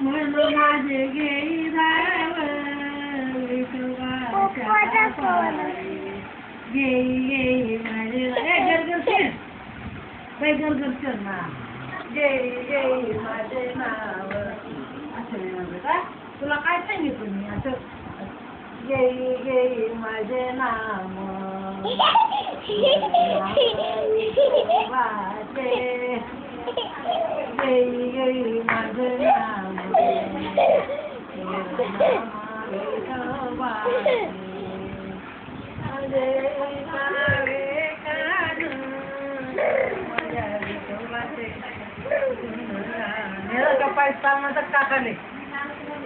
म्हणून माझे घेई धाव विठोबाच्या पायी. घेई घेई माझे गरगर कर बाई गरगर कर ना. घेई घेई माझे नाव असं नाही म्हणलं का तुला काय सांगितलं मी असं. घेई घेई माझे नाम वाचे. घेई घेई माझे नाम वाचे. पैसा मग काकाले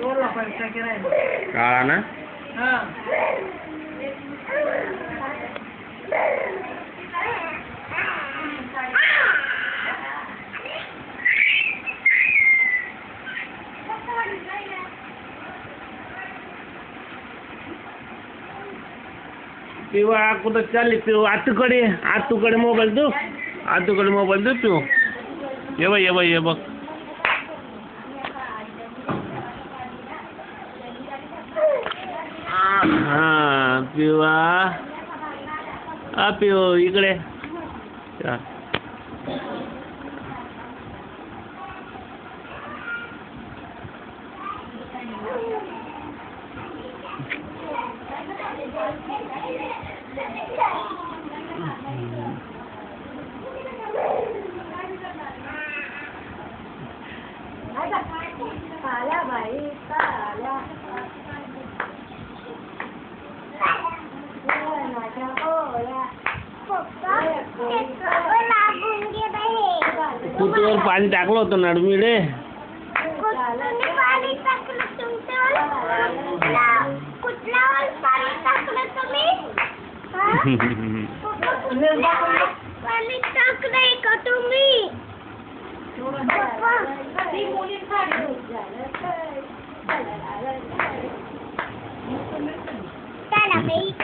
बोलला पैसा किरायला काळा ना. हा पिवा कुठं चालली पिऊ. आतूकडे मोबाईल देऊ. आतूकडे मोबाईल देऊ पिऊ. ये बघ ये बघ. हा पिवा पिऊ इकडे. काला बाई काला कुठवर पाणी टाकलं होतं नडमिडे. Cara, me